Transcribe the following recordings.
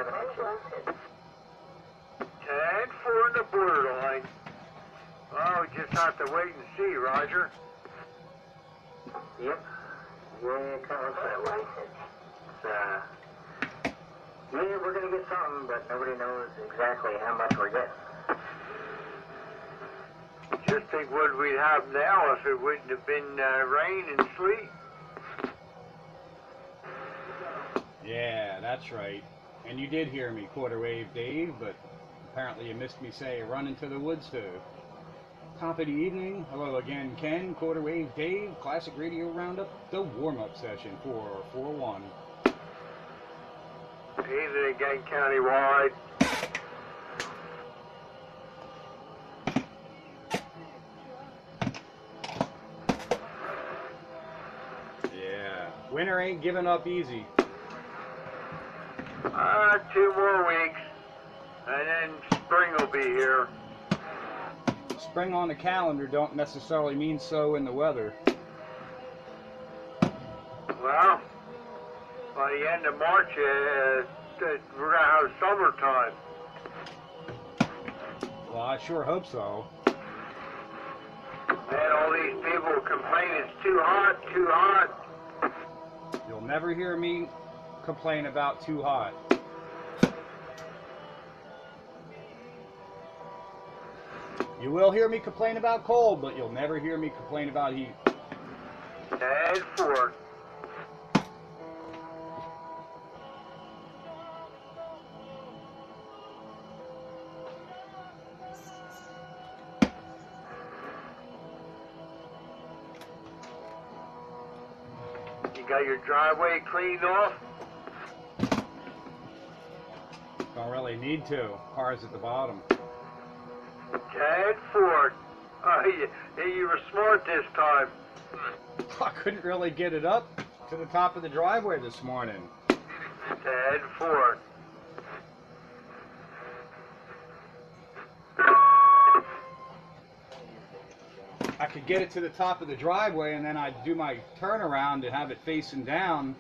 10-4 in the borderline. Well, we just have to wait and see, Roger. Yep. Yeah, it kind of looks that way. Yeah, we're going to get something, but nobody knows exactly how much we're getting. Just think what we'd have now if it wouldn't have been rain and sleet. Yeah, that's right. And you did hear me, Quarter Wave Dave, but apparently you missed me say run into the woods too. Top of the evening. Hello again, Ken, Quarter Wave Dave, Classic Radio Roundup, the warm-up session for 4-1. Evening again, countywide. Yeah, winter ain't giving up easy. 2 more weeks, and then spring will be here. Spring on the calendar don't necessarily mean so in the weather. Well, by the end of March, we're going to have summertime. Well, I sure hope so. And all these people complain it's too hot, too hot. You'll never hear me complain about too hot. You will hear me complain about cold, but you'll never hear me complain about heat. 10-4. You got your driveway cleaned off? Don't really need to. Car's at the bottom. 10-4. You were smart this time. I couldn't really get it up to the top of the driveway this morning. 10-4. I could get it to the top of the driveway and then I'd do my turnaround and have it facing down.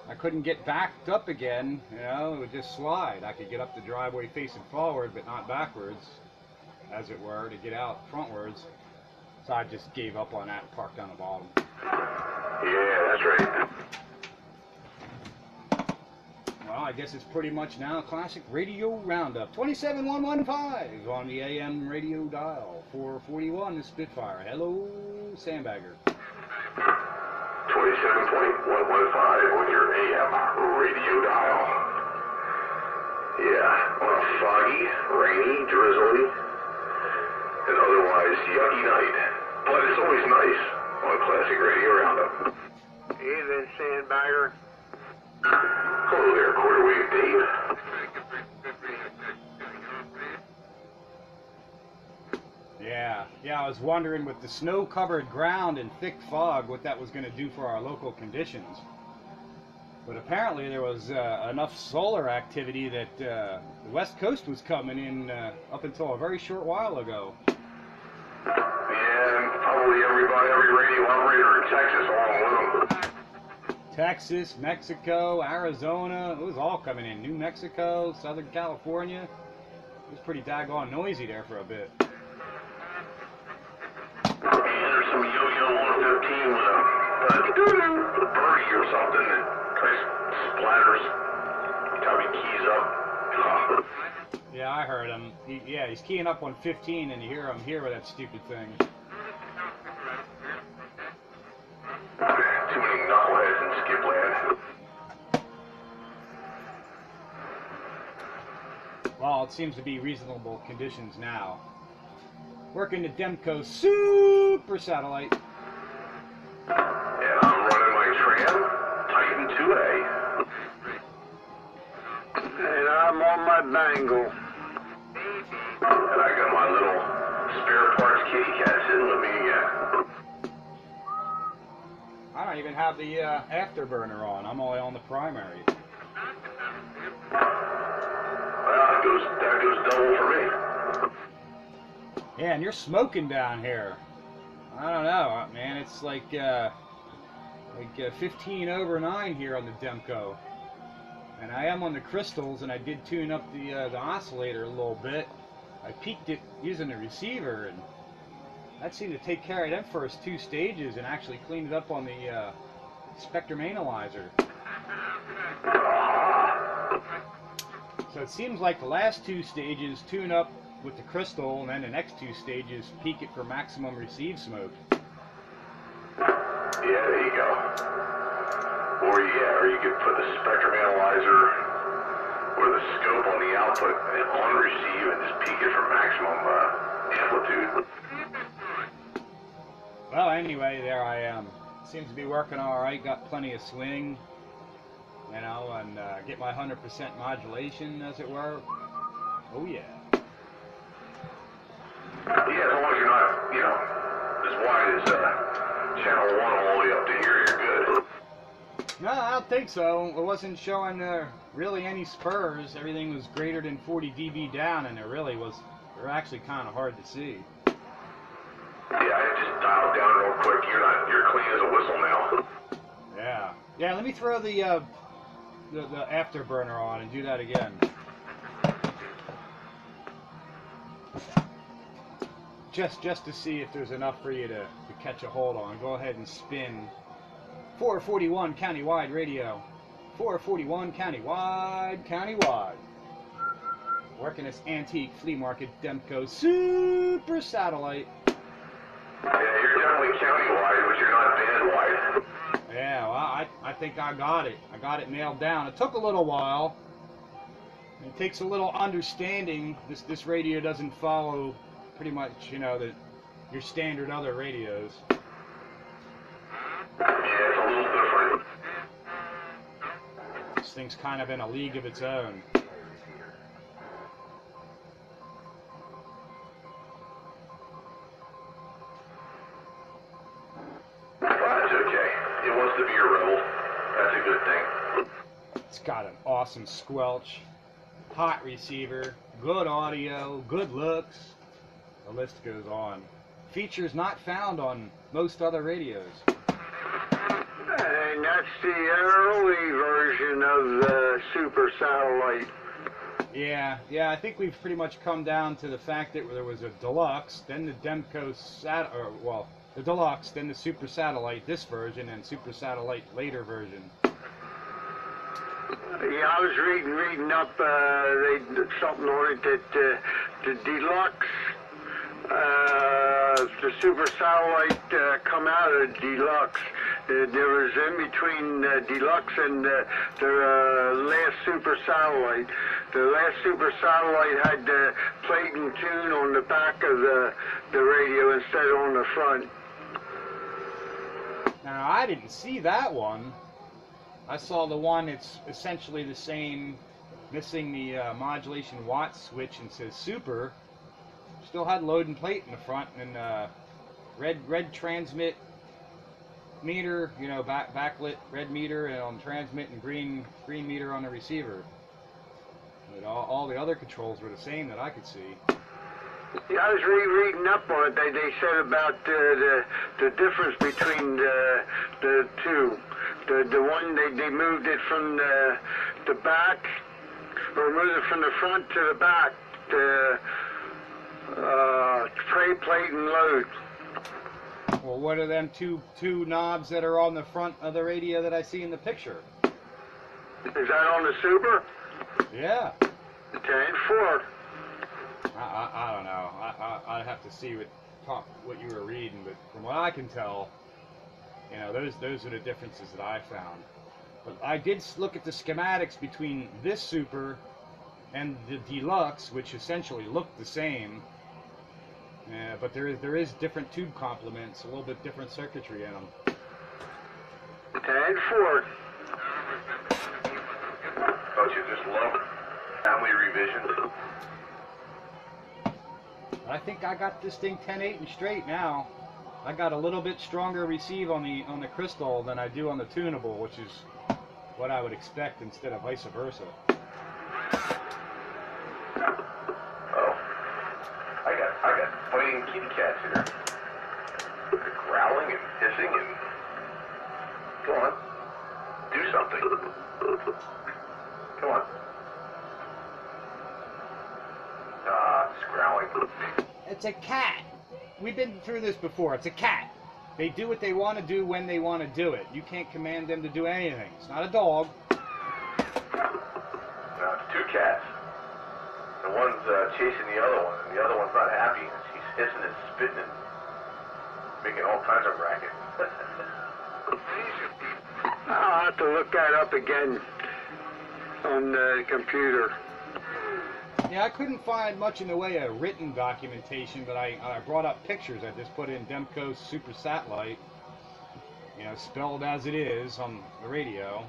I couldn't get backed up again, you know, it would just slide. I could get up the driveway facing forward but not backwards, as it were, to get out frontwards. So I just gave up on that and parked on the bottom. Yeah, that's right. Well, I guess it's pretty much now Classic Radio Roundup. 27115 on the AM radio dial. 441 is Spitfire. Hello, Sandbagger. 27.115 on your AM radio dial. Yeah, on a foggy, rainy, drizzly, and otherwise yucky night. But it's always nice on Classic Radio Roundup. Evening, Sandbagger. Hello there, Quarter Wave Dave. Yeah, I was wondering with the snow-covered ground and thick fog what that was going to do for our local conditions. But apparently there was enough solar activity that the West Coast was coming in up until a very short while ago. Yeah, and probably every radio operator in Texas along with them. Texas, Mexico, Arizona, it was all coming in. New Mexico, Southern California. It was pretty daggone noisy there for a bit. Yeah, there's some yo-yo on 15 with a birdie or something that tries splatters every time he keys up. Yeah, I heard him. He's keying up on 15 and you hear him here with that stupid thing. Too many knuckleheads in Skipland. Well, it seems to be reasonable conditions now. Working the Demco Super Satlite. And I'm running my tram, Titan 2A. And I'm on my bangle. And I got my little spare parts kitty cat sitting with me again. I don't even have the afterburner on. I'm only on the primary. Well, that goes double for me. Yeah, and you're smoking down here. I don't know, man. It's like 15 over 9 here on the Demco. And I am on the crystals, and I did tune up the oscillator a little bit. I peaked it using the receiver, and that seemed to take care of them first 2 stages and actually cleaned it up on the spectrum analyzer. So it seems like the last 2 stages tune up with the crystal, and then the next 2 stages peak it for maximum receive smoke. Yeah, there you go. Or you could put the spectrum analyzer or the scope on the output and on receive and just peak it for maximum amplitude. Well, anyway, there I am. Seems to be working all right. Got plenty of swing, you know, and get my 100% modulation, as it were. Oh yeah. Yeah, as long as you're not, you know, as wide as channel 1 all the way up to here, you're good. No, I don't think so. It wasn't showing really any spurs. Everything was greater than 40 dB down, and it really was. They're actually kind of hard to see. Yeah, I just dialed down real quick. You're clean as a whistle now. Yeah. Yeah. Let me throw the afterburner on and do that again. Just to see if there's enough for you to catch a hold on. Go ahead and spin 441 countywide radio. 441 countywide. Working this antique flea market Demco Super Satellite. Yeah, you're definitely county-wide, but you're not band-wide. Yeah, well, I think I got it. I got it nailed down. It took a little while. It takes a little understanding. This radio doesn't follow pretty much, you know, your standard other radios. Yeah, it's a little different. This thing's kind of in a league of its own. That's okay. It wants to be a rebel. That's a good thing. It's got an awesome squelch, hot receiver, good audio, good looks. The list goes on. Features not found on most other radios. And that's the early version of the Super Satellite. Yeah, I think we've pretty much come down to the fact that there was a deluxe, then the Demco the deluxe, then the Super Satellite, this version, and Super Satellite later version. Yeah, I was reading up something on it that the deluxe, the Super Satellite come out of deluxe. There was in between deluxe and the last Super Satellite. The last Super Satellite had the plate and tune on the back of the radio instead of on the front. Now, I didn't see that one. I saw the one that's essentially the same, missing the modulation watt switch and says Super. Still had load and plate in the front and red transmit meter, you know, backlit red meter and on transmit and green meter on the receiver. But all the other controls were the same that I could see. Yeah, I was reading up on it. They said about the difference between the two. The one they moved it from the back, or moved it from the front to the back. Tray, plate, and load. Well, what are them two knobs that are on the front of the radio that I see in the picture? Is that on the Super? Yeah. 10 4. I don't know. I'd have to see what you were reading, but from what I can tell, you know, those are the differences that I found. But I did look at the schematics between this Super and the Deluxe, which essentially look the same. But there is different tube complements, a little bit different circuitry in them. 10 4. Don't you just love family revision? I think I got this thing 10/8 and straight now. I got a little bit stronger receive on the crystal than I do on the tunable, which is what I would expect instead of vice versa. Oh, I got fighting kitty cats here. They're growling and hissing and go on, do something. Come on. Ah, it's growling. It's a cat. We've been through this before. It's a cat. They do what they want to do when they want to do it. You can't command them to do anything. It's not a dog. No, it's two cats. The one's chasing the other one, and the other one's not happy. She's hissing and spitting and making all kinds of racket. I'll have to look that up again on the computer. Yeah, I couldn't find much in the way of written documentation, but I brought up pictures. I just put in Demco Super Satlite, you know, spelled as it is on the radio,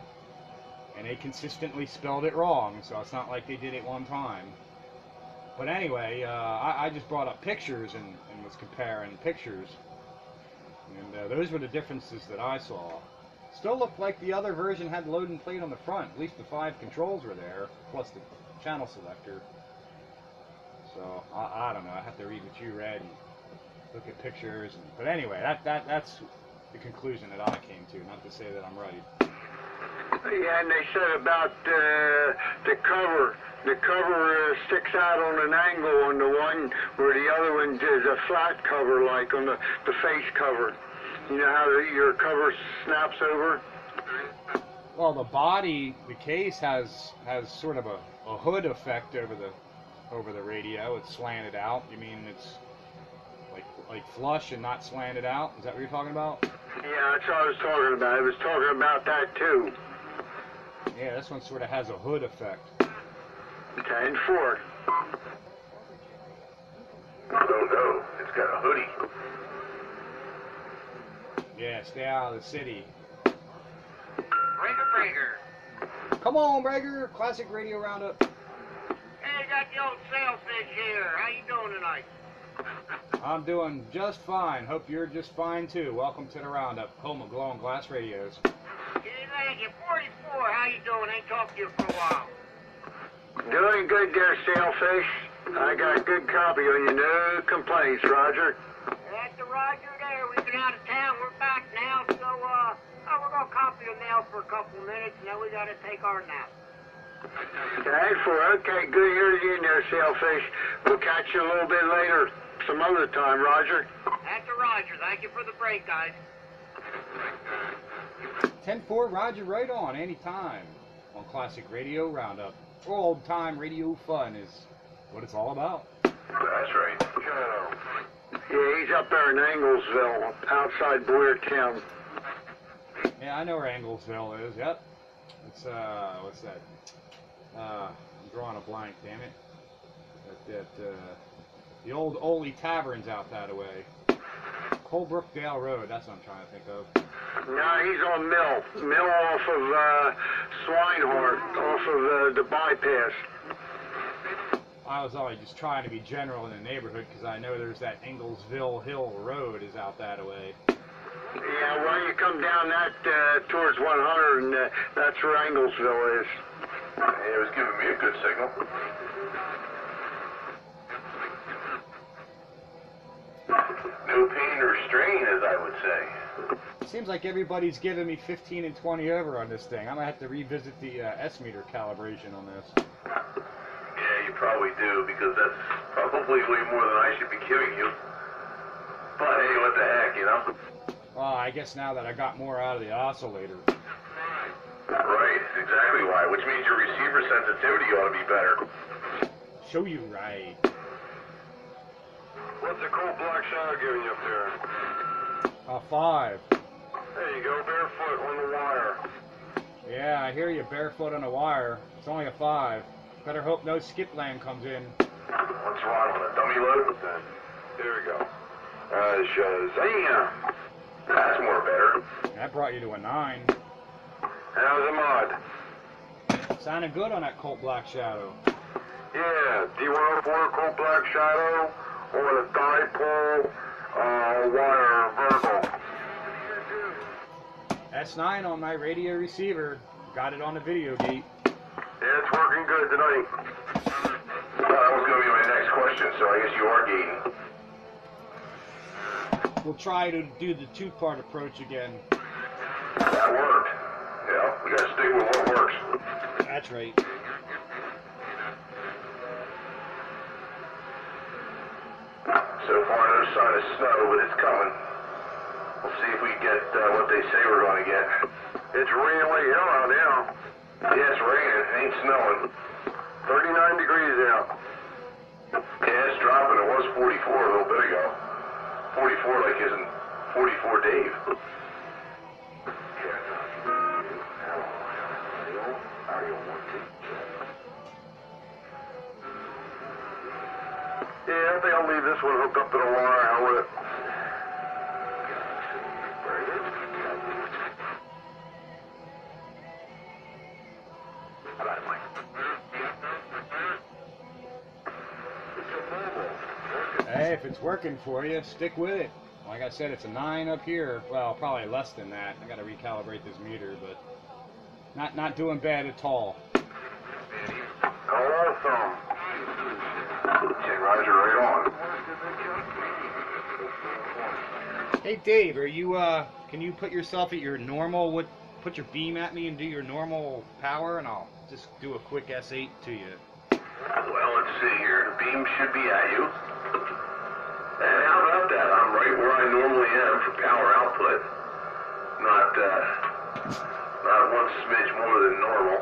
and they consistently spelled it wrong, so it's not like they did it one time. But anyway, I just brought up pictures and was comparing pictures, and those were the differences that I saw. Still looked like the other version had loading plate on the front. At least the 5 controls were there, plus the channel selector. So I don't know. I have to read what you read and look at pictures. But anyway, that's the conclusion that I came to. Not to say that I'm right. Yeah, and they said about the cover. The cover sticks out on an angle on the one, where the other one is a flat cover, like on the face cover. You know how your cover snaps over? Well, the body, the case has sort of a hood effect over the radio. It's slanted out. You mean it's like flush and not slanted out? Is that what you're talking about? Yeah, that's what I was talking about. I was talking about that too. Yeah, this one sort of has a hood effect. 10-4. Oh no, it's got a hoodie. Yeah, stay out of the city. Breaker. Come on, Breaker. Classic Radio Roundup. Hey, got the old sailfish here. How you doing tonight? I'm doing just fine. Hope you're just fine too. Welcome to the Roundup, home of Glow and Glass Radios. Hey, thank you. 44. How you doing? Ain't talked to you for a while. Doing good there, Sailfish. I got a good copy on you. No complaints, Roger. That's the Roger there. We've been out of town. We're back now, so we're gonna copy the mail for a couple minutes, and then we gotta take our nap. 10-4. Okay, good hearing you in there, Sailfish. We'll catch you a little bit later, some other time, Roger. That's the Roger. Thank you for the break, guys. 10-4, Roger, right on, anytime. On Classic Radio Roundup. Old-time radio fun is what it's all about. That's right. Yeah, he's up there in Anglesville, outside Boyertown. Yeah, I know where Anglesville is, yep. It's, what's that? I'm drawing a blank, damn it. The old Ole Tavern's out that way. Colebrookdale Road, that's what I'm trying to think of. No, he's on Mill off of Swinehart, off of the bypass. I was always just trying to be general in the neighborhood because I know there's that Anglesville Hill Road is out that way. Yeah, well, you come down that towards 100, and that's where Anglesville is. Yeah, it was giving me a good signal. No pain or strain, as I would say. Seems like everybody's giving me 15 and 20 over on this thing. I'm going to have to revisit the S-meter calibration on this. Yeah, you probably do, because that's probably way more than I should be giving you. But hey, what the heck, you know? Well, I guess now that I got more out of the oscillator. Right, exactly why, which means your receiver sensitivity ought to be better. Show you right. What's the cold black shadow giving you up there? 5. There you go, barefoot on the wire. Yeah, I hear you, barefoot on a wire. It's only a 5. Better hope no skip land comes in. What's wrong with a dummy load? There we go. Shazam! That's more better. That brought you to a 9. How's the mod? Sounded good on that Colt Black Shadow. Yeah, D104 cold black shadow on a dipole wire vertical. S9 on my radio receiver. Got it on the video gate. Yeah, it's working good tonight. Well, that was going to be my next question, so I guess you are gating. We'll try to do the 2-part approach again. That worked. Yeah, we gotta stick with what works. That's right. So far, no sign of snow, but it's coming. We'll see if we get what they say we're going to get. It's raining like hell out now. Yeah, it's raining. It ain't snowing. 39 degrees out. Yeah, it's dropping. It was 44 a little bit ago. 44 like isn't 44 Dave. Yeah, I think I'll leave this one hooked up to the wire. How with it? Hey, if it's working for you, stick with it. Like I said, it's a 9 up here. Well, probably less than that. I got to recalibrate this meter, but not doing bad at all. Awesome. Okay, Roger, right on. Hey, Dave, are you can you put yourself at your normal? Put your beam at me and do your normal power, and I'll just do a quick S8 to you. Well, let's see here. The beam should be at you. And how about that? I'm right where I normally am for power output. Not one smidge more than normal.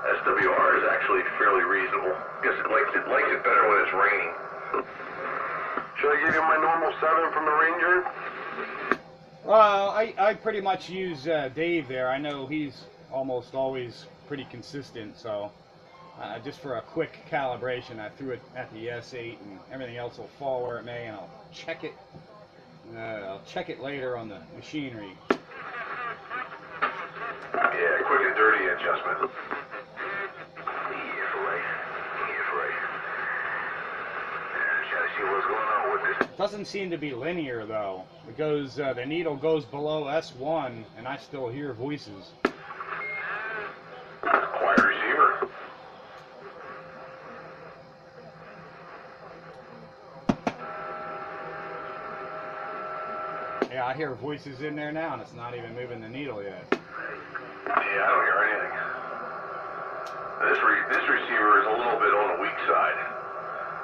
SWR is actually fairly reasonable. Guess it likes it better when it's raining. Should I give you my normal 7 from the Ranger? Well, I pretty much use Dave there. I know he's almost always pretty consistent, so just for a quick calibration, I threw it at the S8, and everything else will fall where it may, and I'll check it. I'll check it later on the machinery. Yeah, quick and dirty adjustment. Doesn't seem to be linear though. It goes, the needle goes below S1, and I still hear voices. Quiet receiver. Yeah, I hear voices in there now, and it's not even moving the needle yet. Yeah, I don't hear anything. This receiver is a little bit on the weak side,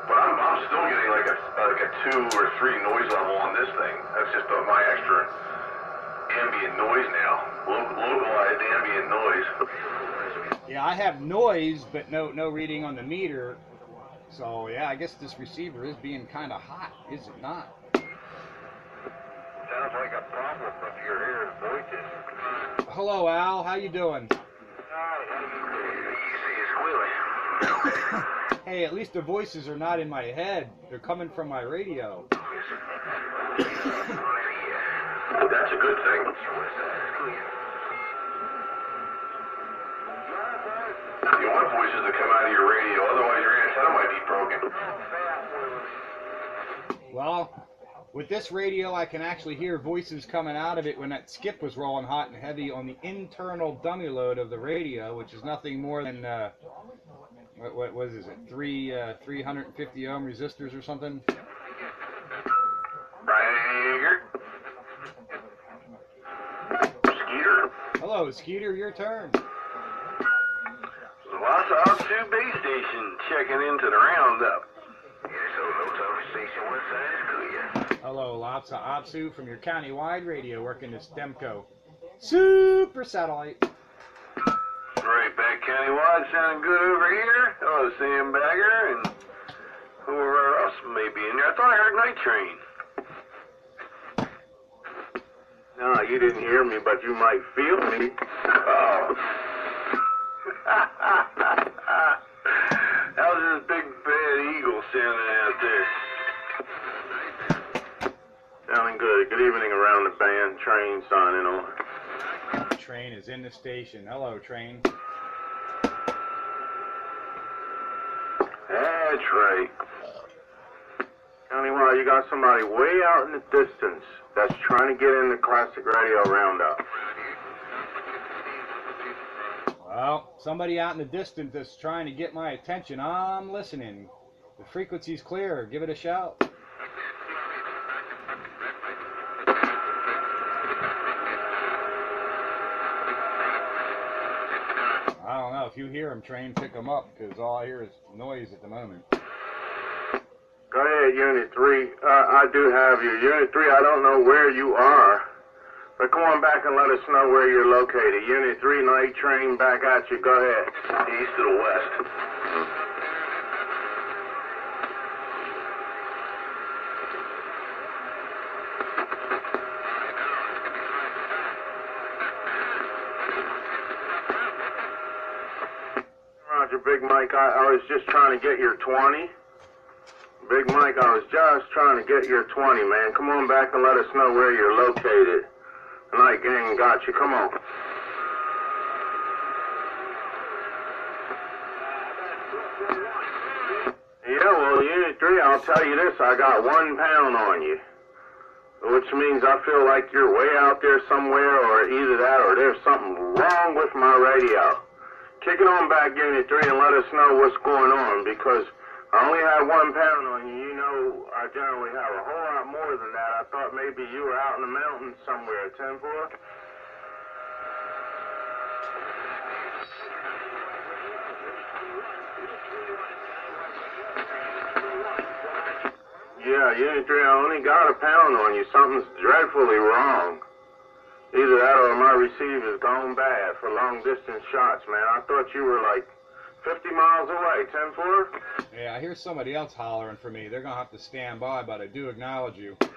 but I'm still getting like a 2 or 3 noise level on this thing. That's just my extra ambient noise now, localized ambient noise. Yeah, I have noise, but no reading on the meter. So yeah, I guess this receiver is being kind of hot, is it not? Sounds like a problem if you're hearing voices. Hello, Al. How you doing? Hey, at least the voices are not in my head. They're coming from my radio. That's a good thing. You want voices to come out of your radio, otherwise your antenna might be broken. Well, with this radio, I can actually hear voices coming out of it when that skip was rolling hot and heavy on the internal dummy load of the radio, which is nothing more than what is it? 350 ohm resistors or something. Right. Skeeter. Hello, Skeeter. Your turn. Lots of Otsu base station checking into the roundup. Hello, lots of Otsu from your county-wide radio working this Demco Super Satlite. Right back countywide, sounding good over here. Hello, Sam Bagger, and whoever else may be in there. I thought I heard Night Train. No, you didn't hear me, but you might feel me. Oh. How's this big bad eagle sounding out there? Sounding good. Good evening around the band. Train signing on. Train is in the station. Hello, Train. That's right. Countywide, you got somebody way out in the distance that's trying to get in the classic radio roundup. Well, somebody out in the distance that's trying to get my attention. I'm listening. The frequency's clear. Give it a shout. if you hear them, Train, pick them up, because all I hear is noise at the moment. Go ahead, Unit 3. I do have you. Unit 3, I don't know where you are, but come on back and let us know where you're located. Unit 3, night train, back at you. Go ahead. East to the west. Roger, Big Mike, I was just trying to get your 20. Big Mike, I was just trying to get your 20, man. Come on back and let us know where you're located. Night gang got you. Come on. Yeah, well, Unit 3, I'll tell you this. I got 1 pound on you, which means I feel like you're way out there somewhere, or either that or there's something wrong with my radio. Kick it on back, Unit 3, and let us know what's going on, because I only have 1 pound on you. You know, I generally have a whole lot more than that. I thought maybe you were out in the mountains somewhere. 10-4? Yeah, Unit 3, I only got a pound on you. Something's dreadfully wrong. Either that or my receiver's gone bad for long-distance shots, man. I thought you were like 50 miles away. 10-4? Yeah, I hear somebody else hollering for me. They're going to have to stand by, but I do acknowledge you. All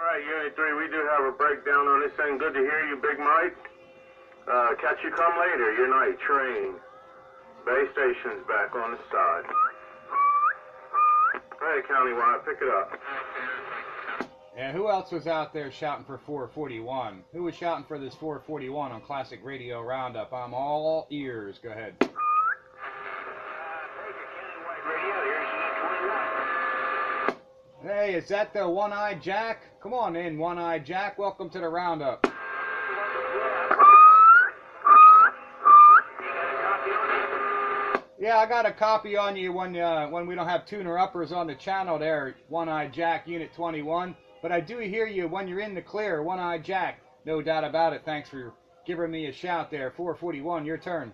right, Unit 3, we do have a breakdown on this thing. Good to hear you, Big Mike. Catch you come later. Your night train. Base station's back on the side. Go ahead, Countywide, pick it up. And who else was out there shouting for 441? Who was shouting for this 441 on Classic Radio Roundup? I'm all ears. Go ahead. Hey, is that the One-Eyed Jack? Come on in, One-Eyed Jack. Welcome to the Roundup. Yeah, I got a copy on you when we don't have tuner-uppers on the channel there, One-Eyed Jack, Unit 21. But I do hear you when you're in the clear, One-Eyed Jack. No doubt about it. Thanks for giving me a shout there. 441, your turn.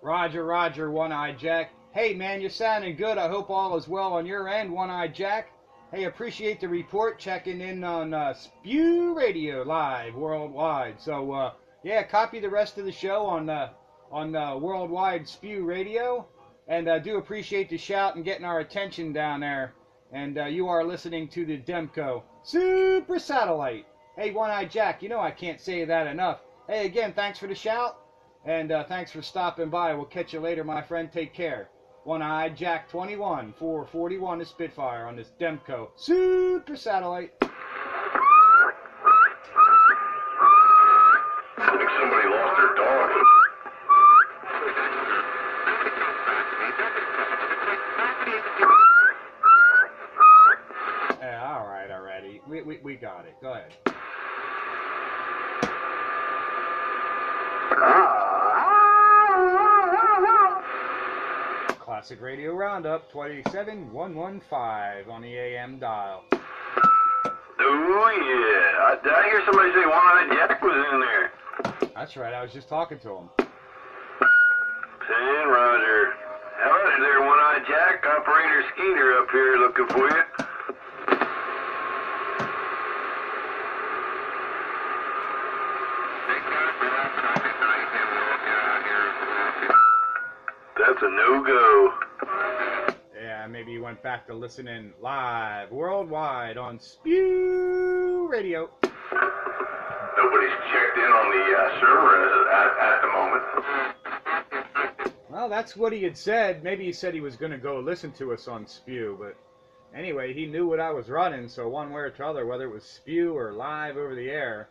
Roger, Roger, One-Eyed Jack. Hey, man, you're sounding good. I hope all is well on your end, One-Eyed Jack. Hey, appreciate the report, checking in on Spew Radio Live worldwide. So, yeah, copy the rest of the show on Worldwide Spew Radio. And I do appreciate the shout and getting our attention down there. And you are listening to the Demco Super Satlite. Hey, One-Eyed Jack, you know I can't say that enough. Hey, again, thanks for the shout. And thanks for stopping by. We'll catch you later, my friend. Take care. One-Eyed Jack 21, 441 to Spitfire on this Demco Super Satlite. I think somebody lost their dog. Yeah, all right, already. We got it. Go ahead. Classic Radio Roundup 27115 on the AM dial. Oh, yeah. Did I hear somebody say One-Eyed Jack was in there? That's right, I was just talking to him. San Roger. Hello there, One-Eyed Jack. Operator Skeeter up here looking for you. That's a no-go. Yeah, maybe he went back to listening live, worldwide, on Spew Radio. Nobody's checked in on the server at the moment. Well, that's what he had said. Maybe he said he was going to go listen to us on Spew, but anyway, he knew what I was running, so one way or t'other, whether it was Spew or live over the air,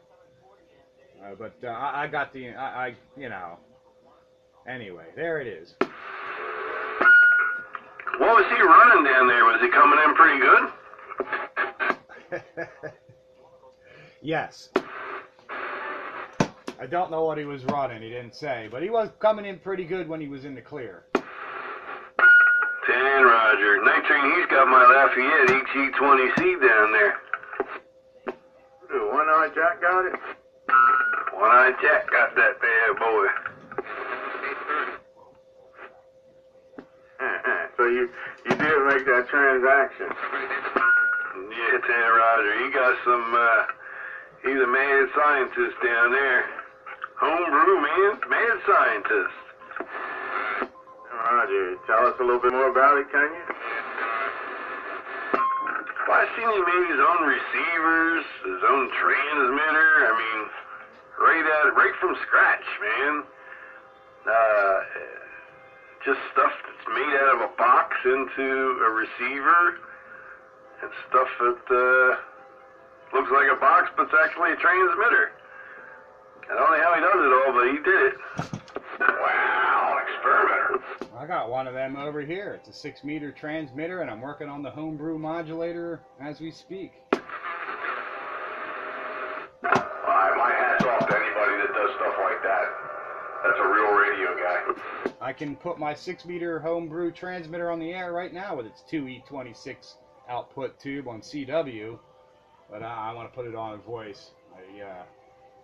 But I got the, you know, anyway, there it is. What was he running down there? Was he coming in pretty good? Yes. I don't know what he was running, he didn't say, but he was coming in pretty good when he was in the clear. 10, Roger. 19, he's got my Lafayette HE20C down there. One-Eye Jack got it? One-Eye Jack got that bad boy. So you did make that transaction. Yeah, 10, Roger. He got some, he's a mad scientist down there. Homebrew, man. Mad scientist. Roger, tell us a little bit more about it, can you? Well, I seen he made his own receivers, his own transmitter. I mean, right from scratch, man. Just stuff that's made out of a box into a receiver, and stuff that looks like a box, but it's actually a transmitter. I don't know how he does it all, but he did it. Wow, experimenter. I got one of them over here. It's a 6-meter transmitter, and I'm working on the homebrew modulator as we speak. My hat's off to anybody that does stuff like that. That's a real radio guy. I can put my 6-meter homebrew transmitter on the air right now with its 2E26 output tube on CW, but I want to put it on voice.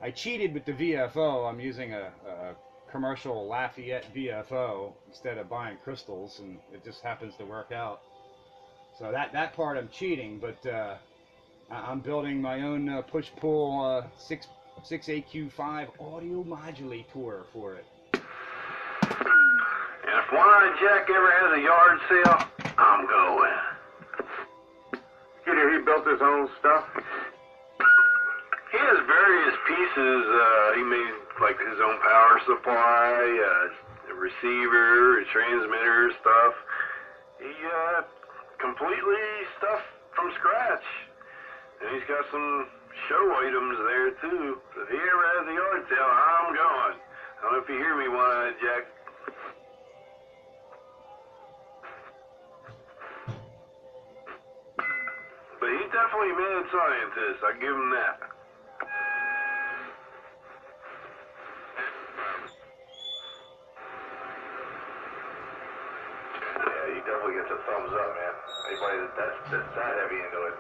I cheated with the VFO. I'm using a commercial Lafayette VFO instead of buying crystals, and it just happens to work out. So that part I'm cheating, but I'm building my own push-pull 6AQ5 audio modulator for it. And if One-Eye Jack ever has a yard sale, I'm going. He built his own stuff? He has various pieces. He made like his own power supply, a receiver, a transmitter stuff. He completely stuff from scratch. And he's got some show items there too. So if he ever has a yard sale, I'm going. I don't know if you hear me, One-Eye Jack. But he's definitely a mad scientist. I give him that. Yeah, he definitely gets a thumbs up, man. Anybody that's that heavy into it.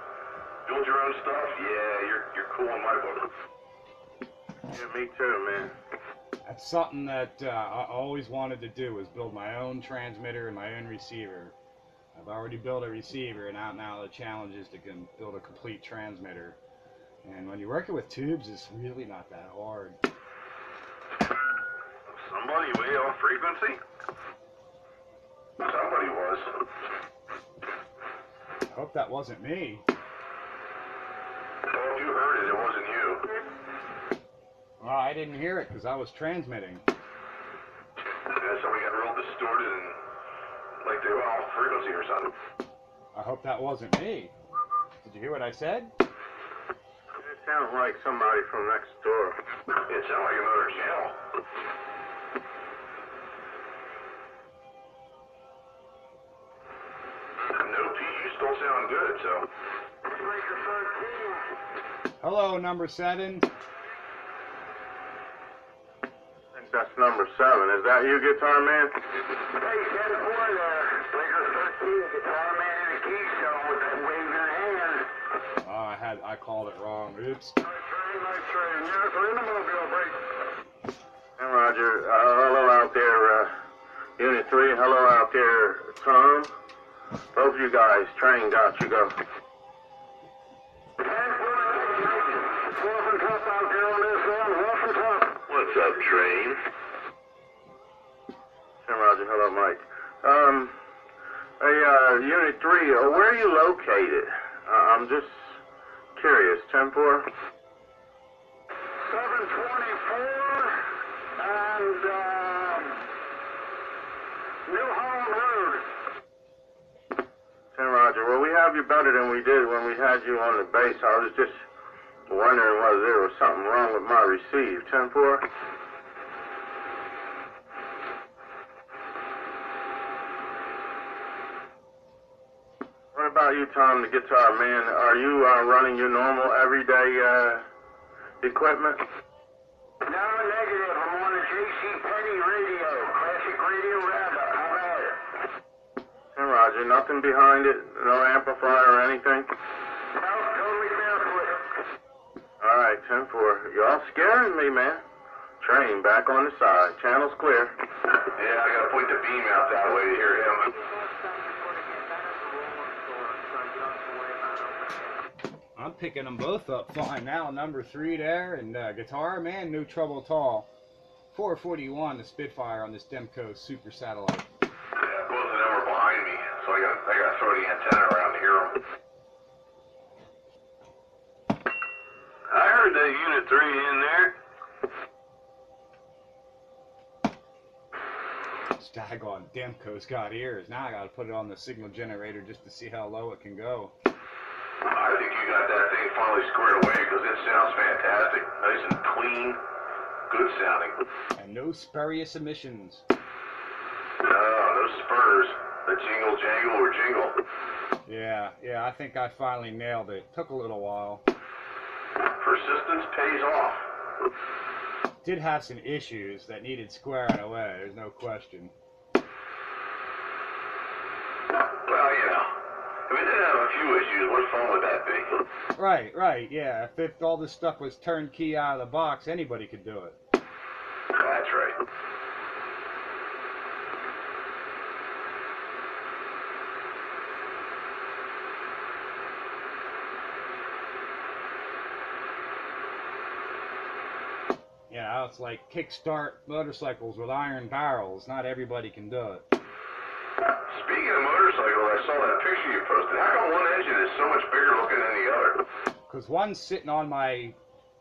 Build your own stuff? Yeah, you're cool in my book. Yeah, me too, man. That's something that I always wanted to do, was build my own transmitter and my own receiver. I've already built a receiver, and now the challenge is to build a complete transmitter. And when you're working with tubes, it's really not that hard. Somebody way off frequency? Somebody was. I hope that wasn't me. Well, you heard it. It wasn't you. Well, I didn't hear it because I was transmitting. Yeah, somebody got real distorted and like they went off frequency or something. I hope that wasn't me. Did you hear what I said? It sounds like somebody from next door. It sounded like another channel. No, Pete, you still sound good, so. Hello, number 7. I think that's number 7. Is that you, Guitar Man? Hey, 10-4 there. Breaker 13, guitar man in the key show with that wave in hand. Oh, I called it wrong. Oops. Nice train. Yeah, it's an automobile break. And Roger, hello out there, Unit 3. Hello out there, Tom. Both of you guys, train got you, go. What's up, train? And Roger, hello, Mike. Unit 3, where are you located? I'm just curious. 10-4? 724 and New Holland Road. 10 Roger. Well, we have you better than we did when we had you on the base. I was just Wondering whether there was something wrong with my receive. 10-4. What about you, Tom, the guitar man? Are you running your normal everyday equipment? No, negative. I'm on a JC Penny radio, classic radio roundup. How about it? And Roger, nothing behind it, no amplifier or anything? No, totally barefoot. All right, 10-4. Y'all scaring me, man. Train back on the side. Channel's clear. Yeah, I gotta point the beam out that way to hear him. I'm picking them both up fine now. Number 3 there, and guitar man, no trouble at all. 441 the Spitfire on this Demco Super Satellite. Yeah, both of them are behind me, so I gotta throw the antenna around to hear them. I heard that Unit 3 in there. Daggone Demco's got ears. Now I gotta put it on the signal generator just to see how low it can go. I think you got that thing finally squared away because it sounds fantastic. Nice and clean, good sounding. And no spurious emissions. No spurs. The jingle, jangle, or jingle. Yeah, I think I finally nailed it. Took a little while. Persistence pays off. Did have some issues that needed squaring away, there's no question. Well, you know, if it didn't have a few issues, what fun would that be? Right, yeah. If all this stuff was turnkey out of the box, anybody could do it. That's right. Yeah, it's like kickstart motorcycles with iron barrels. Not everybody can do it. Speaking of motorcycles, I saw that picture you posted. How come one engine is so much bigger looking than the other? Because one's sitting on my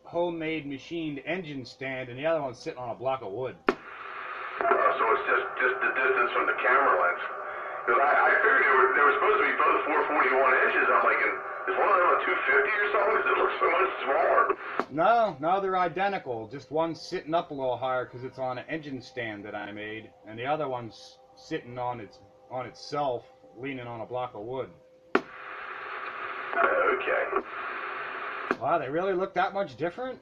homemade machined engine stand, and the other one's sitting on a block of wood. So it's just the distance from the camera lens. Because I figured they were supposed to be both 441 inches. I'm like, is one of them a 250 or something? Because it looks so much smaller. No, they're identical. Just one's sitting up a little higher because it's on an engine stand that I made, and the other one's sitting on itself, leaning on a block of wood. Okay. Wow, they really look that much different?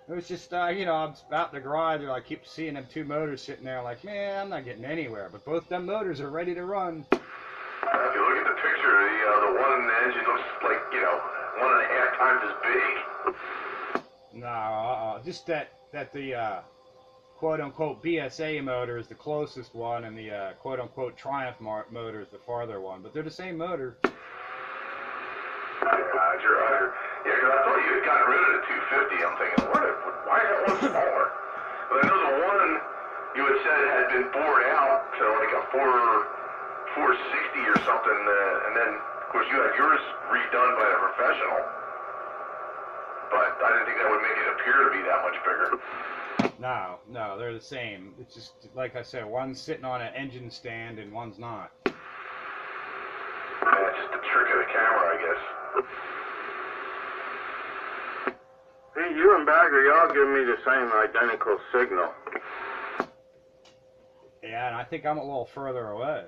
It was just, I'm out in the garage, and I keep seeing them two motors sitting there, like, man, I'm not getting anywhere. But both them motors are ready to run. If you look at the picture, the one in the engine looks like, 1.5 times as big. No, just that the quote-unquote BSA motor is the closest one, and the quote-unquote Triumph motor is the farther one. But they're the same motor. Roger. Yeah, because I thought you had gotten rid of the 250. I'm thinking, why is that one smaller? But I know the one you had said had been bored out to like a 460 or something, and then, of course, you had yours redone by a professional. But I didn't think that would make it appear to be that much bigger. No, they're the same. It's just, like I said, one's sitting on an engine stand and one's not. Yeah, just the trick of the camera, I guess. Hey, you and Bagger, y'all give me the same identical signal. Yeah, and I think I'm a little further away.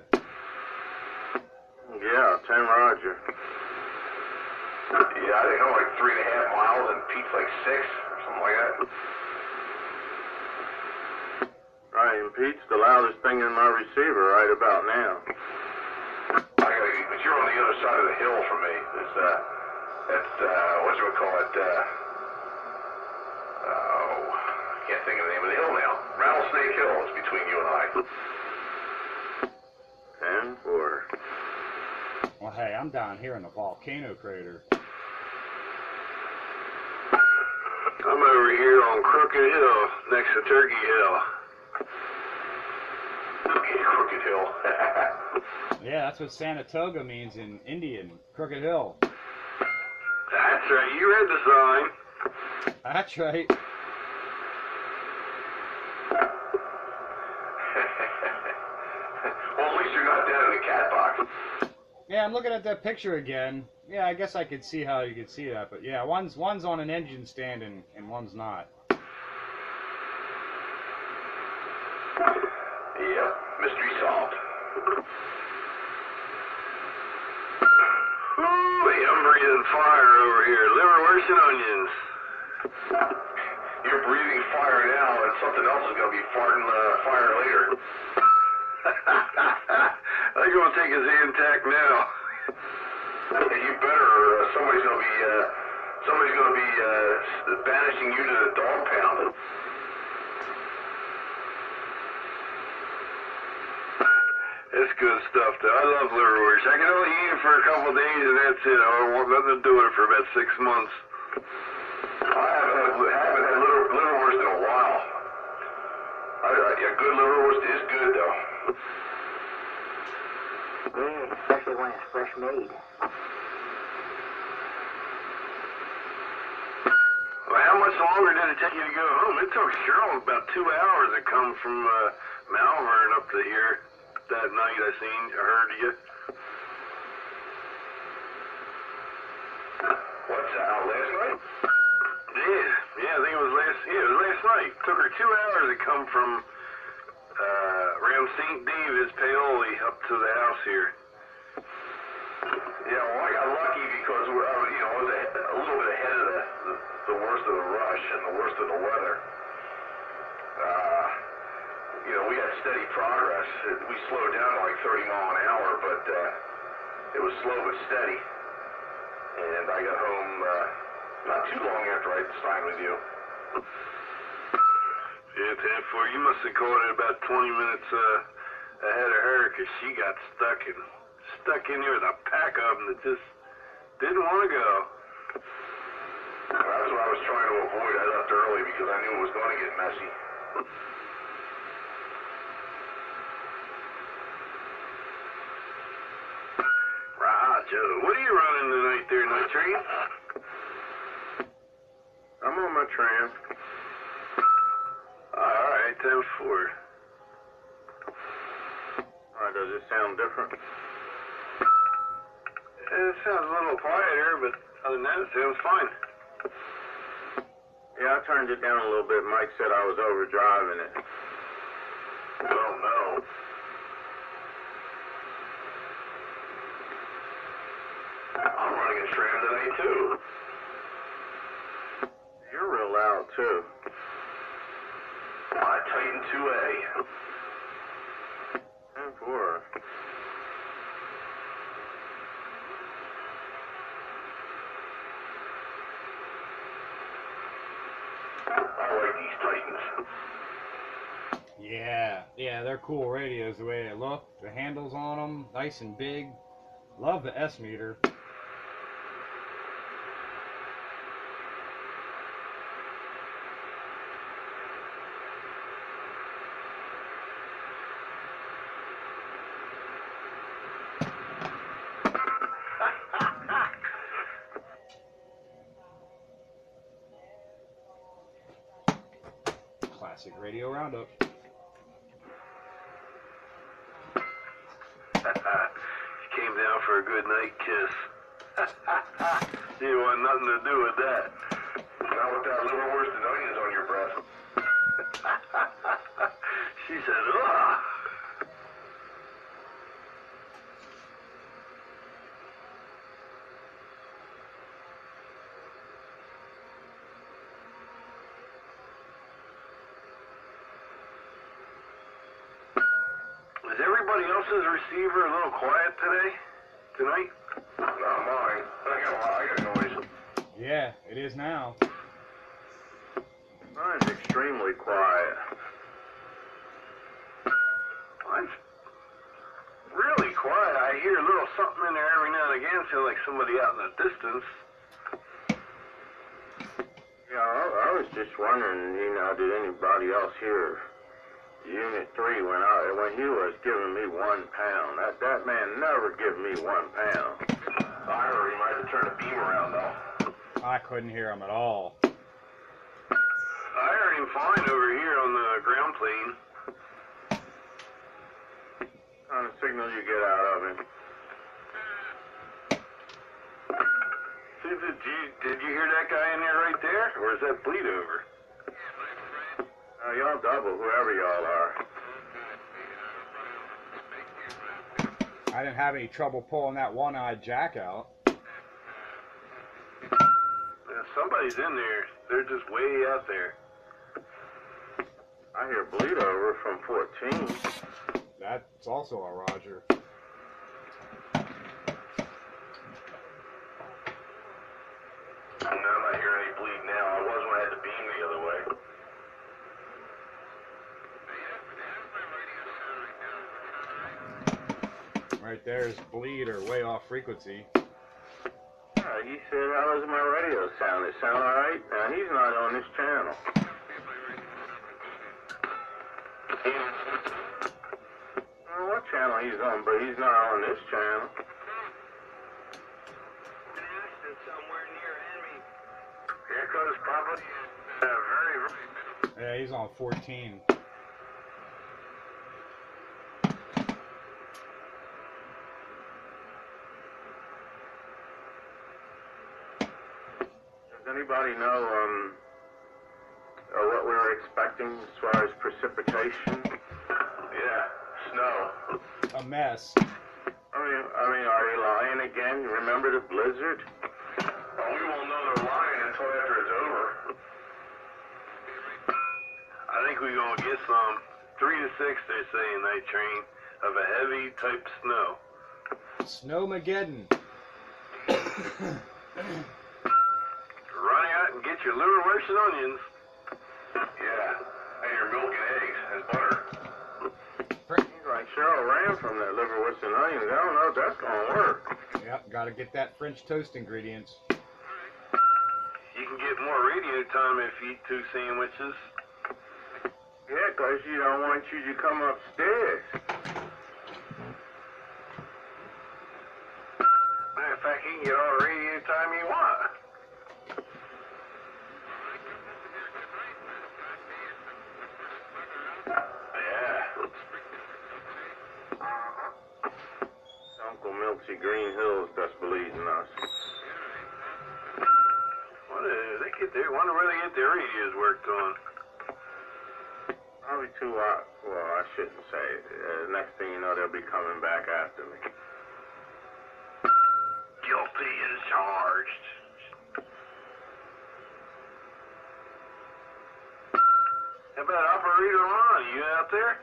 Yeah, 10 Roger. Yeah, I think I'm like 3.5 miles and Pete's like 6 or something like that. Right, and Pete's the loudest thing in my receiver right about now. But you're on the other side of the hill from me. That's whatchamacallit, I can't think of the name of the hill now. Rattlesnake Hill is between you and I. 10-4. Well, hey, I'm down here in the volcano crater. I'm over here on Crooked Hill, next to Turkey Hill. Crooked Hill. Yeah, that's what Sanatoga means in Indian, Crooked Hill. That's right, you read the sign. That's right. Well, at least you're not down in the cat box. Yeah, Yeah, I'm looking at that picture again. Yeah, I guess I could see how you could see that, but yeah, one's on an engine stand and one's not. Yep, mystery solved. Ooh, I'm breathing fire over here. Liverwurst and onions. You're breathing fire now, and something else is going to be farting fire later. I'm going to take his Zantac now. And you better, somebody's going to be banishing you to the dog pound. It's good stuff, though. I love liverwurst. I can only eat it for a couple days, and that's it. I don't want nothing to do with it for about 6 months. I haven't had liverwurst in a while. Yeah, good liverwurst is good, though. Yeah, especially when it's fresh made. Well, how much longer did it take you to go home? It took Cheryl about 2 hours to come from Malvern up to here. That night I heard you. What's that, last night? Yeah, I think it was last night. Took her 2 hours to come from around St. David's, Paoli, up to the house here. Yeah, well, I got lucky because I was a little bit ahead of the worst of the rush and the worst of the weather. We had steady progress. We slowed down to like 30 miles an hour, but it was slow but steady. And I got home not too long after I signed with you. Yeah, 10-4. You must have caught it about 20 minutes ahead of her, because she got stuck in there with a pack of them that just didn't want to go. That's what I was trying to avoid. I left early because I knew it was going to get messy. Joe, what are you running tonight there, Night Train? I'm on my tram. Alright, 10-4. Alright, does it sound different? It sounds a little quieter, but other than that, it sounds fine. Yeah, I turned it down a little bit. Mike said I was overdriving it. Oh, no. I'm running a tram today, too. You're real loud, too. My Titan 2A. 10-4. I like these Titans. Yeah, they're cool radios the way they look. The handles on them, nice and big. Love the S meter. Classic radio roundup. Came down for a good night kiss. You want nothing to do with that. Not with that liverwurst and onions on your breath. She said, ugh. Is everybody else's receiver a little quiet tonight? Not mine. I got noise. Yeah, it is now. Mine's extremely quiet. Mine's really quiet. I hear a little something in there every now and again, sound like somebody out in the distance. Yeah, I was just wondering, did anybody else hear Unit 3 when he was giving me 1 pound? That man never give me 1 pound. I heard him. I had to turn the beam around, though. I couldn't hear him at all. I heard him fine over here on the ground plane. What kind of signal you get out of him? Did you hear that guy in there right there? Or is that bleed over? Y'all double, whoever y'all are. I didn't have any trouble pulling that one-eyed jack out. Somebody's in there. They're just way out there. I hear bleed over from 14. That's also a Roger. I'm not hearing any bleed now. I was when I had the beam the other way. Right there's bleed or way off frequency. He said, how does my radio sound? It sound alright? Now, he's not on this channel. I don't know what channel he's on, but he's not on this channel. Somewhere near enemy. Here goes probably very. Yeah, he's on 14. Does anybody know what we were expecting as far as precipitation? Yeah, snow. A mess. I mean, are they lying again? Remember the blizzard? Well, we won't know they're lying until after it's over. I think we're going to get some 3 to 6, they're saying, night train, of a heavy type snow. Snowmageddon. Run out and get your liverwurst and onions. Yeah, and your milk and eggs and butter. He's like, Cheryl ran from that liverwurst and onions. I don't know if that's going to work. Yep, gotta get that French toast ingredients. You can get more radio time if you eat 2 sandwiches. Yeah, because you don't want you to come upstairs. Matter of fact, you can get all the radio time you want. Uncle Milty Green Hills does believe in us. Wonder where they get their radios worked on. Probably too hot. Well, I shouldn't say it. Next thing you know, they'll be coming back after me. Guilty as charged. How about Operator Ron? You out there?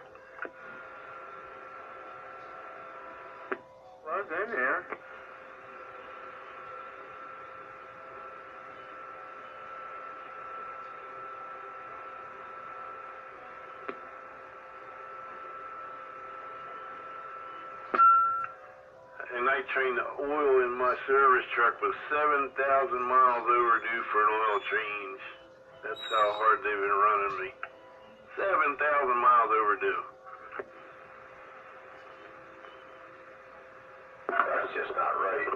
Was in here. And I trained the oil in my service truck was 7,000 miles overdue for an oil change. That's how hard they've been running me. 7,000 miles overdue. That's just not right.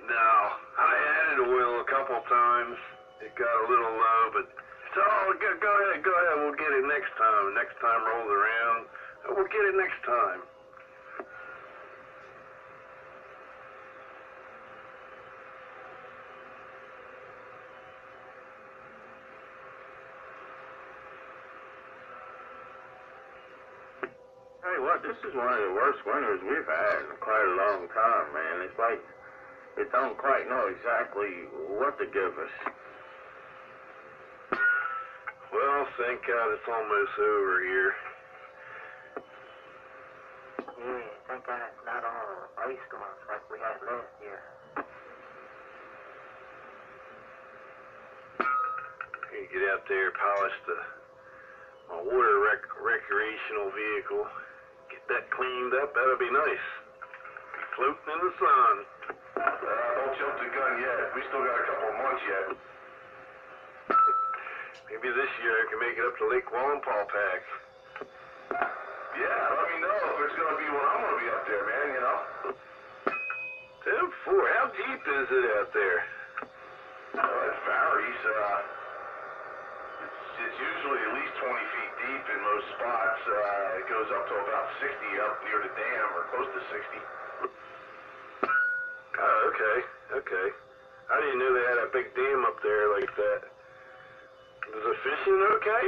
No, I added oil a couple times. It got a little low, but it's all good. Go ahead. We'll get it next time. Next time rolls around, we'll get it next time. Hey, what? This is one of the worst winters we've had in quite a long time, man. It's like it don't quite know exactly what to give us. Well, thank God it's almost over here. Yeah, thank God it's not all ice storms like we had last year. You get out there, polish my water recreational vehicle. Get that cleaned up, that'll be nice. Be floating in the sun. Don't jump the gun yet. We still got a couple of months yet. Maybe this year I can make it up to Lake Wallenpaupack. Yeah, let me know if it's going to be when I'm going to be up there, man, you know. 10-4, how deep is it out there? It varies. It's usually at least 20 feet deep in most spots. It goes up to about 60 up near the dam, or close to 60. Oh, okay. I didn't know they had a big dam up there like that. Is the fishing okay?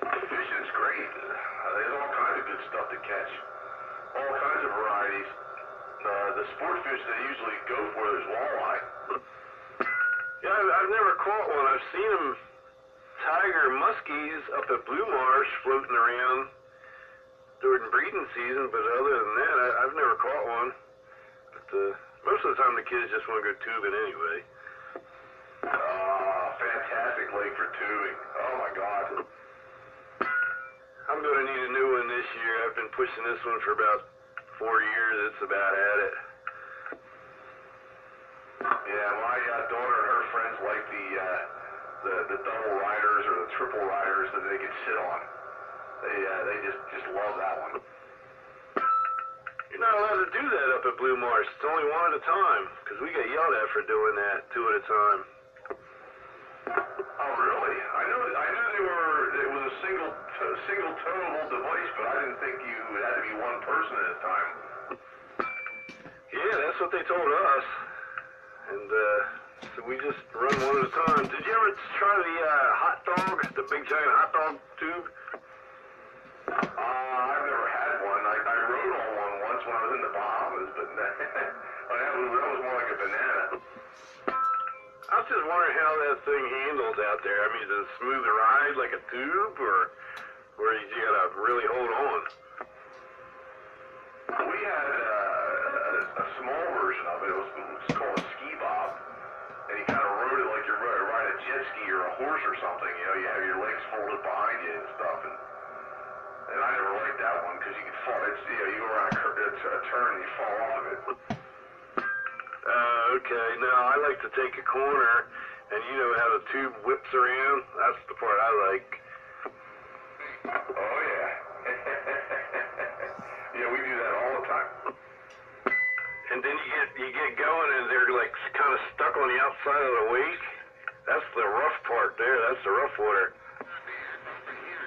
Fishing's great. There's all kinds of good stuff to catch. All kinds of varieties. The sport fish they usually go for is walleye. Yeah, I've never caught one. I've seen them, tiger muskies up at Blue Marsh floating around during breeding season, but other than that, I've never caught one. But most of the time the kids just want to go tubing anyway. Fantastic lake for tubing. Oh my God. I'm going to need a new one this year. I've been pushing this one for about 4 years. It's about at it. Yeah, my daughter and her friends like the double riders or the triple riders that they can sit on. They just love that one. You're not allowed to do that up at Blue Marsh. It's only one at a time, because we get yelled at for doing that 2 at a time. Oh really? I knew they were. It was a single towable device, but I didn't think you had to be one person at a time. Yeah, that's what they told us. And so we just run one at a time. Did you ever try the hot dog, the big giant hot dog tube? I've never had one. I rode on one once when I was in the Bahamas, but that was more like a banana. I was just wondering how that thing handles out there. I mean, is it a smooth ride like a tube, or you gotta really hold on? We had a small version of it. It was called a ski bob, and you kind of rode it like you ride a jet ski or a horse or something. You know, you have your legs folded behind you and stuff. And I never liked that one because you could fall. You go around a turn and you fall off of it. Okay. No, I like to take a corner, and you know how the tube whips around? That's the part I like. Oh, yeah. Yeah, we do that all the time. And then you get going, and they're like kind of stuck on the outside of the wake. That's the rough part there. That's the rough water.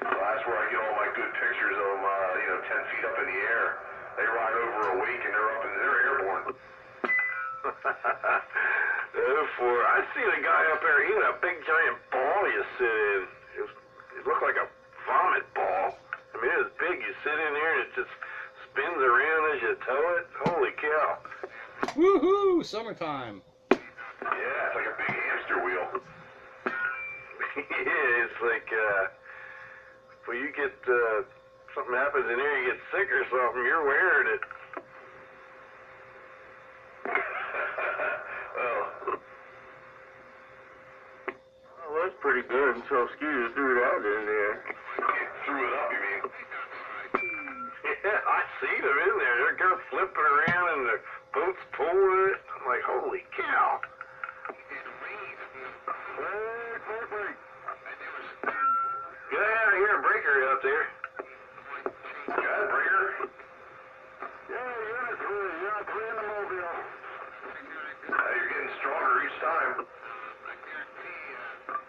Well, that's where I get all my good pictures of them, 10 feet up in the air. They ride over a wake, and they're airborne. I seen a guy up there, he had a big giant ball you sit in. It looked like a vomit ball. I mean, it was big. You sit in there and it just spins around as you tow it. Holy cow. Woohoo! Summertime. Yeah, it's like a big hamster wheel. Yeah, it's like, when you get, something happens in there, you get sick or something, you're wearing it. Well, that's pretty good until Skeeter threw that in there. Threw it up, you mean? Yeah, I seen them in there. They're going flipping around and the boat's pulling it. I'm like, holy cow. Wait. Yeah, I hear a breaker out there. Got a breaker? Yeah, unit 3 in the mobile. You're getting stronger each time.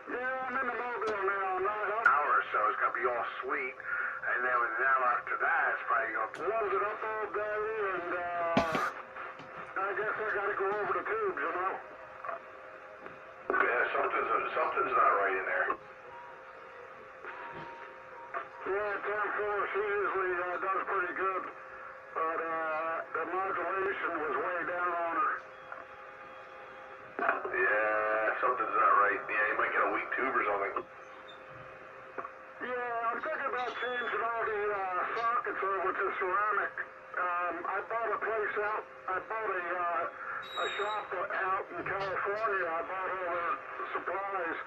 Yeah, I'm in the mobile now. An hour or so it's going to be all sweet. And then with an hour after that, it's probably going to load it up all day. And I guess I got to go over the tubes, you know. Yeah, something's not right in there. Yeah, 10-4, she usually does pretty good. But the modulation was way down on her. Yeah, something's not right. Yeah, you might get a weak tube or something. Yeah, I'm thinking about changing all the sockets over to ceramic. I bought a place out. I bought a shop out in California. I bought all the supplies,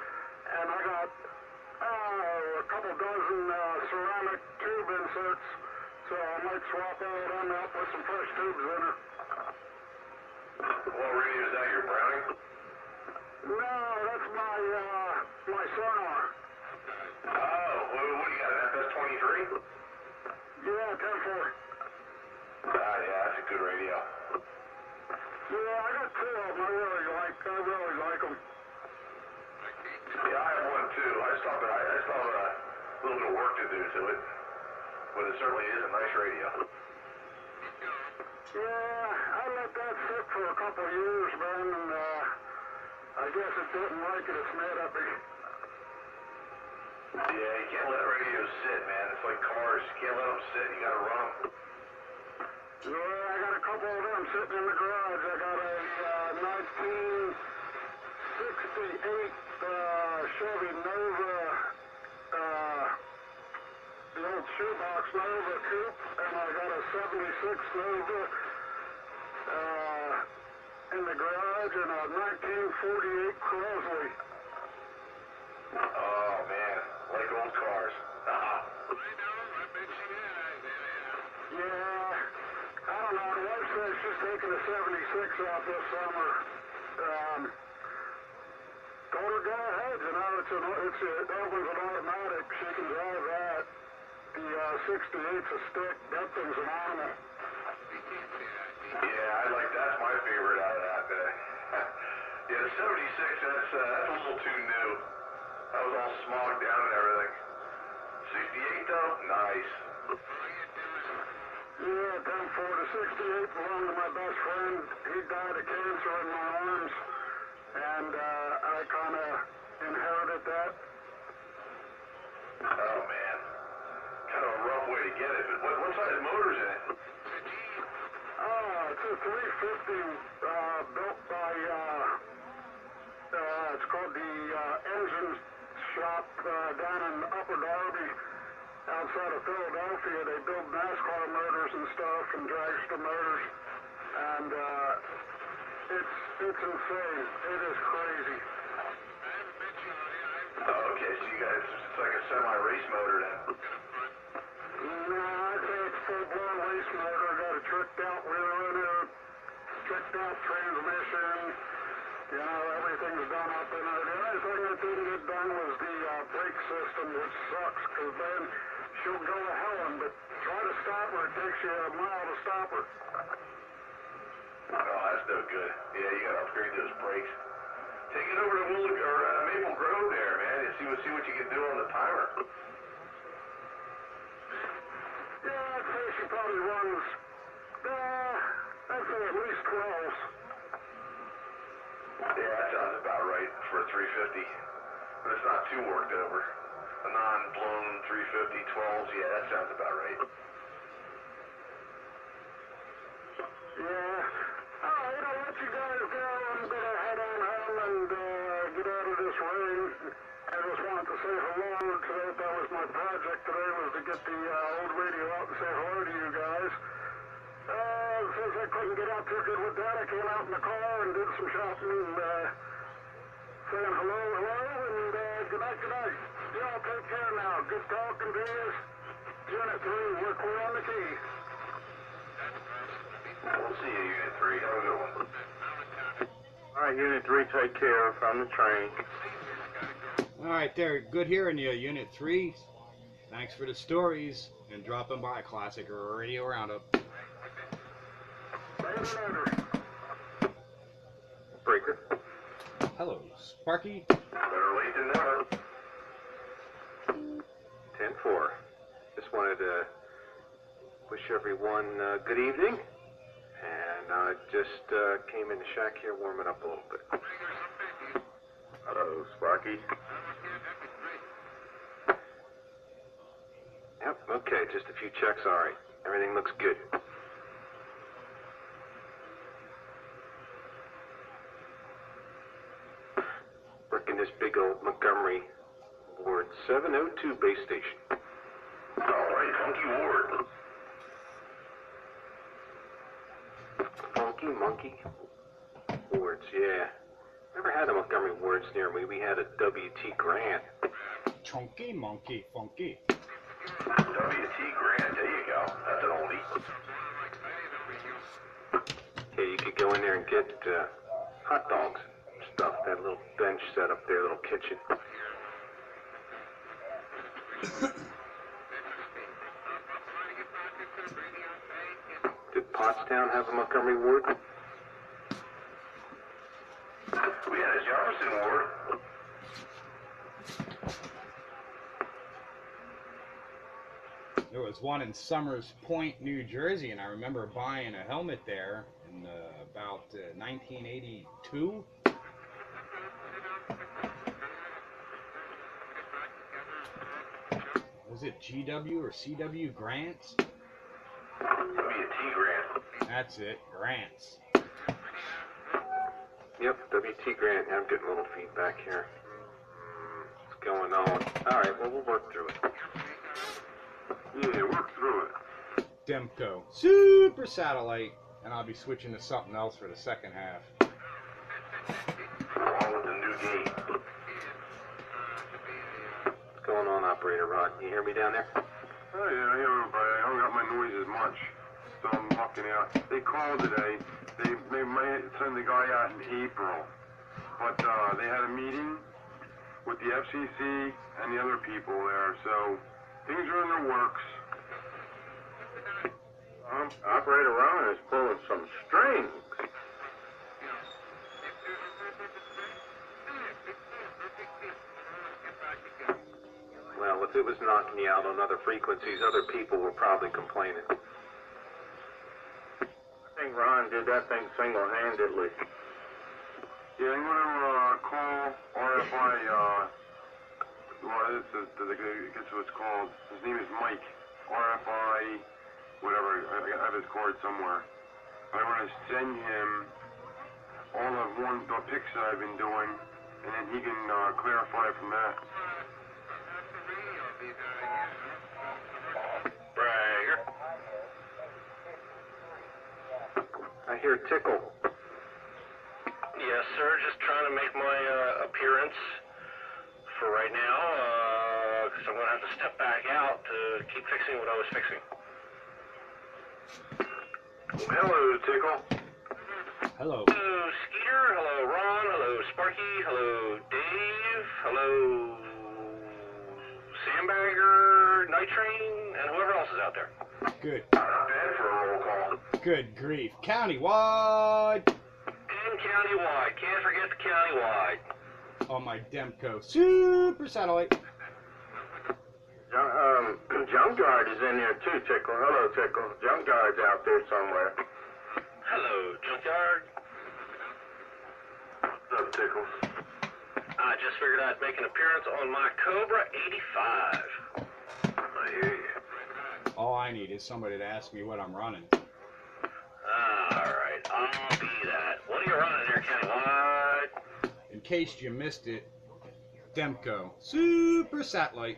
and I got a couple dozen ceramic tube inserts. So I might swap all of them out with some fresh tubes in it. What radio is that? Your Browning? No, that's my sonar. Oh, what do you got? An FS-23? Yeah, 10-4. Yeah, that's a good radio. Yeah, I got 2 of them. I really like them. Yeah, I have one too. I still have a little bit of work to do to it, but it certainly is a nice radio. Yeah, I let that sit for a couple of years, man, and I guess it didn't like it. It's mad up here. Yeah, you can't let radios sit, man. It's like cars. You can't let them sit. You gotta run them. Yeah, I got a couple of them sitting in the garage. I got a 1968 Chevy Nova, the old shoebox Nova coupe, and I got a 76 Nova in the garage, and a 1948 Crosley. Oh, man. Like old cars. Yeah, I don't know. The wife says she's taking a 76 out this summer. Told her go ahead, you know, that was an automatic. She can drive that. The 68's a stick. That thing's an animal. Yeah, I like that's my favorite out of that. Yeah, the 76, that's a little too new. That was all smogged down and everything. 68 though, nice. Yeah, 10-4 to 68 belonged to my best friend. He died of cancer in my arms, and I kind of inherited that. Oh man, kind of a rough way to get it. But what size motor's in it? It's a 350 built by, it's called the Engine Shop down in Upper Darby, outside of Philadelphia. They build NASCAR motors and stuff and dragster motors, and it's insane. It is crazy. Oh, okay, so you guys, it's like a semi-race motor then. No, I'd say it's full-blown race motor. Got a tricked out rear end, tricked out transmission. You know, everything's done up in there. The only thing that didn't get done was the brake system, which sucks, because then she'll go to hell, but try to stop her. It takes you a mile to stop her. Oh, that's no good. Yeah, you gotta upgrade those brakes. Take it over to Maple Grove there, man, and see what you can do on the timer. Yeah, I'd say she probably runs, I'd say at least 12s. Yeah, that sounds about right for a 350. But it's not too worked over. A non-blown 350 12s, yeah, that sounds about right. Yeah. All right, I'll let you guys go. I'm going to head on home and get out of this rain. I just wanted to say hello today. That was my project today, was to get the old radio out and say hello to you guys. Since I couldn't get out too good with that, I came out in the car and did some shopping and saying hello, and good night, good night. Y'all take care now. Good talking to you. Unit 3, we're clear on the key. We'll see you, Unit 3. Have a good one. All right, Unit 3, take care from the train. All right, there. Good hearing you, Unit 3. Thanks for the stories and dropping by Classic Radio Roundup. Breaker. Hello, Sparky. Better late than never. 10-4. Just wanted to wish everyone good evening. And I just came in the shack here warming up a little bit. Hello, Sparky. Yep, okay, just a few checks, all right. Everything looks good. Working this big old Montgomery Ward 702 base station. All right, Funky Ward. Funky Monkey Wards, yeah. Never had a Montgomery Wards near me. We had a W.T. Grant. Chunky Monkey Funky. W.T. Grant, there you go. That's an oldie. Yeah, you could go in there and get hot dogs and stuff. That little bench set up there, little kitchen. Did Pottstown have a Montgomery Ward? We had a Jefferson Ward. There was one in Summers Point, New Jersey, and I remember buying a helmet there in about 1982. Was it GW or CW Grants? That'd be a T Grant. That's it, Grants. Yep, WT Grant. I'm getting a little feedback here. What's going on? All right, well, we'll work through it. Yeah, work through it. Demco Super Satlite, and I'll be switching to something else for the second half. Along with the new game. What's going on, Operator Rod? Can you hear me down there? Oh yeah, I hear him, but I don't got my noise as much, so I'm walking out. They called today. They might send the guy out in April, but they had a meeting with the FCC and the other people there, so things are in the works. Operator Ron is pulling some strings. Well, if it was knocking you out on other frequencies, other people were probably complaining. I think Ron did that thing single-handedly. Yeah, I'm gonna call RFI. Well, that's what it's called. His name is Mike. RFI, whatever. I have his card somewhere. I want to send him all of the pics that I've been doing, and then he can clarify from that. Bragger. I hear tickle. Yes, sir. Just trying to make my appearance for right now, because I'm going to have to step back out to keep fixing what I was fixing. Hello, Tickle. Hello. Hello, Skeeter. Hello, Ron. Hello, Sparky. Hello, Dave. Hello, Sandbagger, Night Train, and whoever else is out there. Good. Not bad for a roll call. Good grief. Countywide. And countywide. Can't forget the countywide. On my Demco Super Satellite. Junkyard is in there too, Tickle. Hello, Tickle. Junkyard's out there somewhere. Hello, Junkyard. What's up, Tickles? I just figured I'd make an appearance on my Cobra 85. I hear you. All I need is somebody to ask me what I'm running. Alright, I'll be that. What are you running here, countywide? In case you missed it, Demco Super Satlite.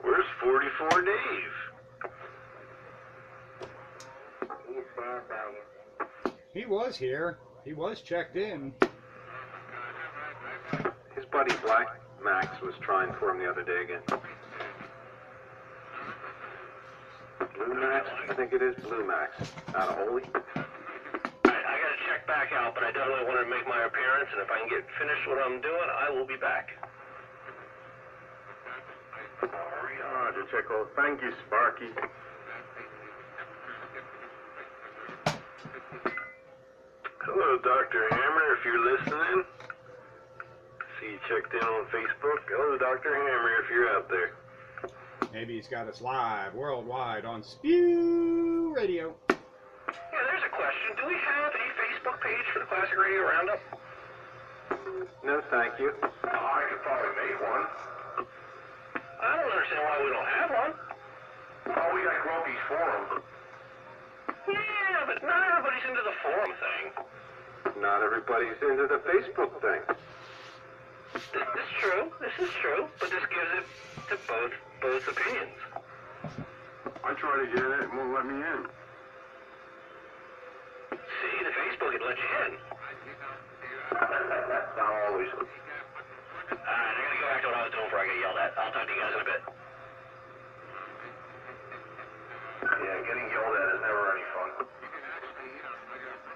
Where's 44 Dave? He was here. He was checked in. His buddy Black Max was trying for him the other day again. Blue Max? I think it is Blue Max. Out of Holy. I gotta check back out, but I definitely wanted to make my appearance, and if I can get finished what I'm doing, I will be back. Roger, Tickle. Thank you, Sparky. Hello, Dr. Hammer, if you're listening. See you checked in on Facebook. Hello, Dr. Hammer, if you're out there. Maybe he's got us live worldwide on Spew Radio. Yeah, there's a question. Do we have a Facebook page for the Classic Radio Roundup? No, thank you. Oh, I could probably make one. I don't understand why we don't have one. Oh, we got Grumpy's Forum. Yeah, but not everybody's into the forum thing. Not everybody's into the Facebook thing. This is true. This is true. But this gives it to both opinions. I try to get it, it won't let me in. See, the Facebook would let you in. Not always. Alright, I gotta go back to what I was doing before I get yelled at. I'll talk to you guys in a bit.